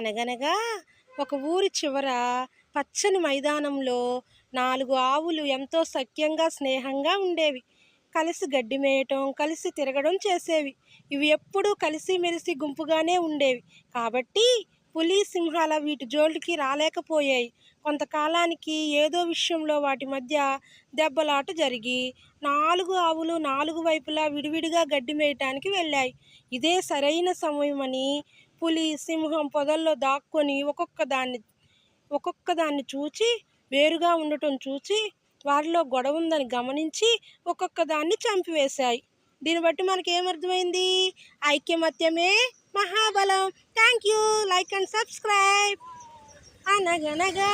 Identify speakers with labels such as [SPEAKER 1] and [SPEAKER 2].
[SPEAKER 1] అనగనగా ఒక ఊరి చివర పచ్చని మైదానంలో 4 ఆవులు ఎంతో సఖ్యంగా, స్నేహంగా ఉండేవి. కలిసి గడ్డి మేయటం, కలిసి తిరగడం చేసేవి. ఇవి ఎప్పుడూ కలిసిమెలిసి గుంపుగానే ఉండేవి. కాబట్టి పులి, సింహాల వీటి జోలికి రాలేకపోయాయి. కొంతకాలానికి ఏదో విషయంలో వాటి మధ్య దెబ్బలాట జరిగి 4 ఆవులు 4 వైపులా విడివిడిగా గడ్డి మేయటానికి వెళ్ళాయి. ఇదే సరైన సమయమని పులి, సింహం పొదల్లో దాక్కొని ఒక్కొక్కదాన్ని చూచి, వేరుగా ఉండటం చూచి, వారిలో గొడవ ఉందని గమనించి ఒక్కొక్కదాన్ని చంపివేశాయి. దీన్ని బట్టి మనకేమర్థమైంది? ఐక్యమత్యమే మహాబలం. Thank you. Like and subscribe. అనగనగా